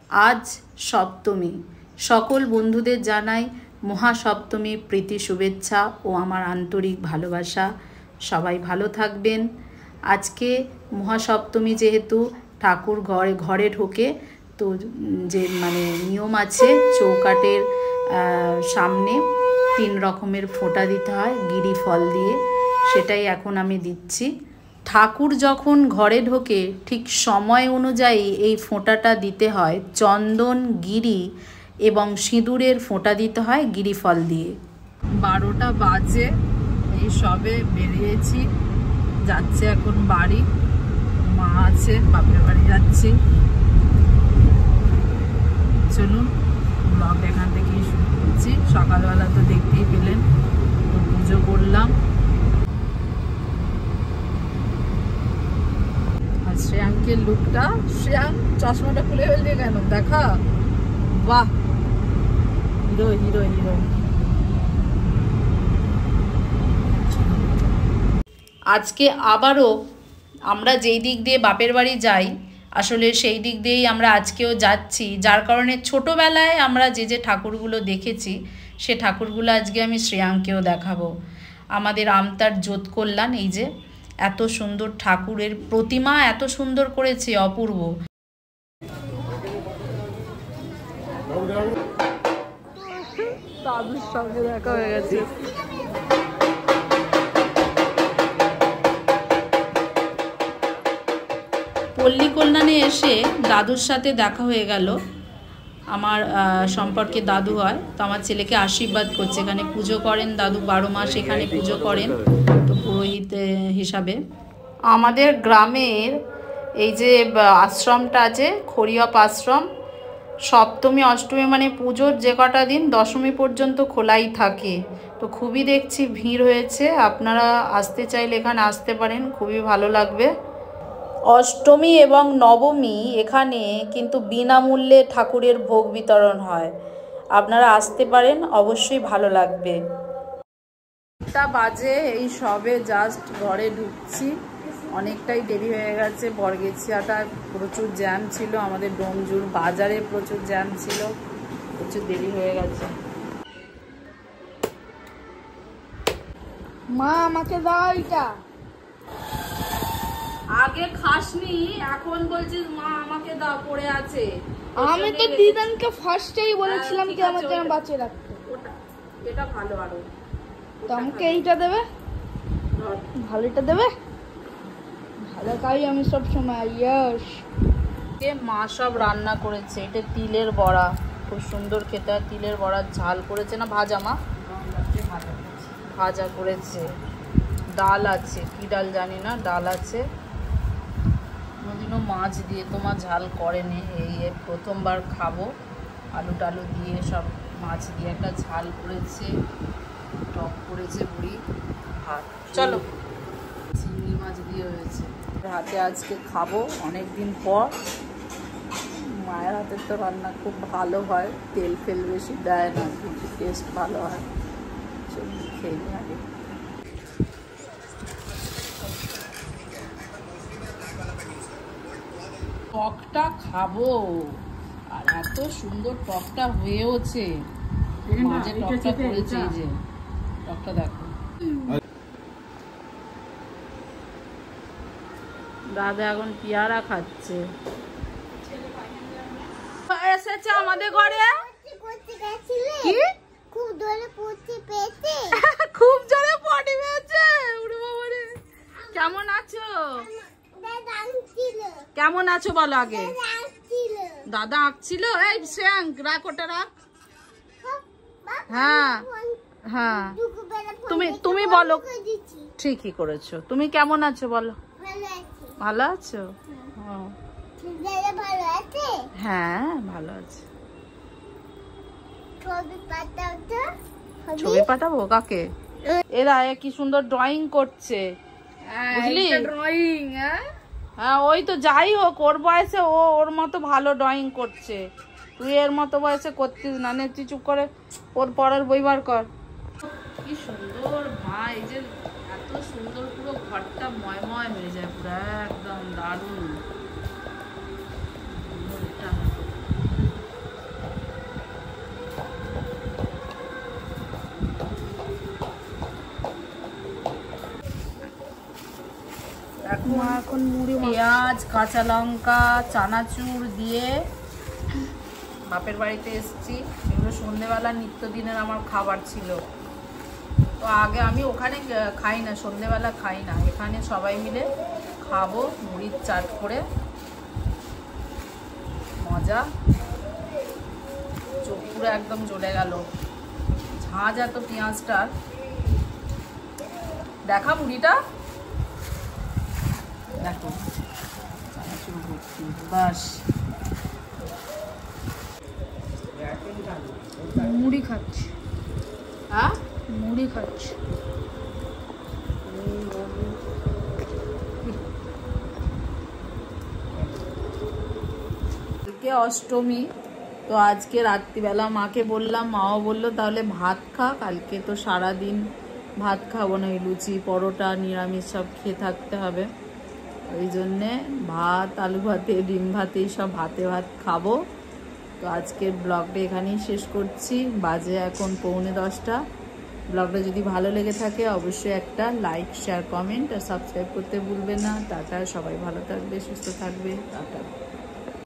আজ সপ্তমী। সকল বন্ধুদের জানাই মহাসপ্তমীর প্রীতি শুভেচ্ছা ও আমার আন্তরিক ভালোবাসা। সবাই ভালো থাকবেন। আজকে মহাসপ্তমী, যেহেতু ঠাকুর ঘরে ঢোকে, তো যে নিয়ম আছে, চৌকাটের সামনে 3 রকমের ফোঁটা দিতে হয় গিরি ফল দিয়ে, সেটাই এখন আমি দিচ্ছি। ঠাকুর যখন ঘরে ঢোকে ঠিক সময় অনুযায়ী এই ফোঁটাটা দিতে হয় চন্দন, গিরি এবং সিঁদুরের ফোঁটা দিতে হয় গিরি ফল দিয়ে। 12টা বাজে, এই সবে বেরিয়েছি, যাচ্ছে এখন বাড়ি। মা আছে, বাপের বাড়ি যাচ্ছি। চলুন ব্লগ এখান থেকেই শুরু করছি। সকালবেলা তো দেখতেই পেলেন, তো পুজো করলাম। আর শ্রেয়াঙ্কের লুকটা, শ্রেয়াঙ্ক চশমাটা খুলে ফেলছে কেন দেখা? বাহ, হিরো হিরো হিরো। আজকে আবারও আমরা যেই দিক দিয়ে বাপের বাড়ি যাই, আসলে সেই দিক দিয়েই আমরা আজকেও যাচ্ছি, যার কারণে ছোটোবেলায় আমরা যে যে ঠাকুরগুলো দেখেছি সে ঠাকুরগুলো আজকে আমি শ্রেয়াঙ্কেও দেখাবো। আমাদের আমতার জোত কল্যাণ, এই যে এত সুন্দর ঠাকুরের প্রতিমা, এত সুন্দর করেছে, অপূর্ব। দাদুর সঙ্গে দেখা হয়ে গেছে। পল্লী কল্যাণে এসে দাদুর সাথে দেখা হয়ে গেল। আমার সম্পর্কে দাদু হয়, তো আমার ছেলেকে আশীর্বাদ করছে। এখানে পুজো করেন দাদু, 12 মাস এখানে পুজো করেন, তো পুরোহিত হিসাবে। আমাদের গ্রামের এই যে আশ্রমটা আছে, খড়িয়াপ আশ্রম, সপ্তমী অষ্টমী পুজোর যে কটা দিন, দশমী পর্যন্ত খোলাই থাকে। তো খুবই দেখছি ভিড় হয়েছে। আপনারা আসতে চাইলে এখানে আসতে পারেন, খুবই ভালো লাগবে। অষ্টমী এবং নবমী এখানে কিন্তু বিনামূল্যে ঠাকুরের ভোগ বিতরণ হয়। আপনারা আসতে পারেন, অবশ্যই ভালো লাগবে। 1টা বাজে, এই সবে জাস্ট ঘরে ঢুকছি। অনেকটাই দেরি হয়ে গেছে। বরগেছিয়াটা প্রচুর জ্যাম ছিল, আমাদের ডোমজুর বাজারে প্রচুর জ্যাম ছিল, প্রচুর দেরি হয়ে গেছে। মা আমাকে দাও এটা। আগে খাসনি, এখন বলছিস মা আমাকে দাও, পড়ে আছে। আমি তো দিদানকে ফার্স্টেই বলেছিলাম কি আমার জন্য বাঁচিয়ে রাখতে। এটা ভালো, আরো তো আমাকে এইটা দেবে, ভালোটা দেবে, ভালো খাই আমি সব সময়। ইয়েস, মা সব রান্না করেছে। এটা তিলের বড়া, খুব সুন্দর খেতে হয়। তিলের বড়ার ঝাল করেছে না ভাজা? মা ভাজা করেছে। ডাল আছে, কি ডাল জানি না, ডাল আছে। কোনোদিনও মাছ দিয়ে তোমার ঝাল করেনি, এই প্রথমবার খাবো। আলু টালু দিয়ে সব মাছ দিয়ে একটা ঝাল করেছে, টক করেছে বুড়ি। ভাত, চলো, চিংড়ি মাছ দিয়ে হয়েছে। হাতে আজকে খাবো অনেক দিন পর। মায়ের হাতের তো রান্না খুব ভালো হয়, তেল ফেল বেশি দেয় না, কিন্তু টেস্ট ভালো হয়। চলো খেয়ে নিই আগে। টকটা খাবো, আর এত সুন্দর টকটা হয়েওছে। মাঝে টকটা করেছে, এই যে টকটা দেখো। দাদা এখন পেয়ারা খাচ্ছে। এসেছে আমাদের ঘরে। কি খুব জোরে পটি পেয়েছে? খুব জোরে পটি পেয়েছে। ওরে বাবা রে, কেমন আছো? কেমন আছো বলো আগে। দাদা আঁকছিল। এই শ্রেয়াঙ্ক রাখ, ওটা রাখ। হ্যাঁ হ্যাঁ, তুমি বলো। ঠিকই করেছো। তুমি কেমন আছো বলো? ভালো আছো? হ্যাঁ ভালো আছে। ছবি পাঠাবো কাকে? এরা কি সুন্দর ড্রয়িং করছে, বুঝলি? ড্রয়িং, হ্যাঁ, ওই তো যাই হোক, ওর বয়সে ওর মতো ভালো ড্রয়িং করছে। তুই এর মতো বয়সে করতিস না। নে তুই চুপ করে ওর পড়ার বই বার কর। কি সুন্দর ভাই, যে এত সুন্দর, পুরো ঘরটা ময়ময় হয়ে যায়, পুরো একদম দারুণ। মা এখন মুড়ি পেঁয়াজ, কাঁচা লঙ্কা, চানাচুর দিয়ে বাপের বাড়িতে এসেছি। এগুলো সন্ধেবেলা নিত্যদিনের আমার খাবার ছিল। তো আগে আমি ওখানে খাই না, সন্ধেবেলা খাই না, এখানে সবাই মিলে খাবো মুড়ির চাট করে। মজা, চোখ পুরো একদম জ্বলে গেল, ঝাঁঝ এত পেঁয়াজটার। দেখা মুড়িটা দেখো, চানাচুর ভর্তি, বাস। মুড়ি খাচ্ছি, হ্যাঁ মুড়ি খাচ্ছি। আজকে অষ্টমী, তো আজকে রাত্রিবেলা মাকে বললাম, মাও বললো তাহলে ভাত খা, কালকে তো সারাদিন ভাত খাবো না, লুচি পরোটা নিরামিষ সব খেয়ে থাকতে হবে। ওই জন্যে ভাত, আলু ভাতে, ডিম ভাতে, সব ভাতে ভাত খাবো। তো আজকের ব্লগটা এখানেই শেষ করছি, বাজে এখন 9:45। ব্লগটা যদি ভালো লেগে থাকে অবশ্যই একটা লাইক, শেয়ার, কমেন্ট আর সাবস্ক্রাইব করতে ভুলবেন না। টাটা, সবাই ভালো থাকবে, সুস্থ থাকবে, টাটা।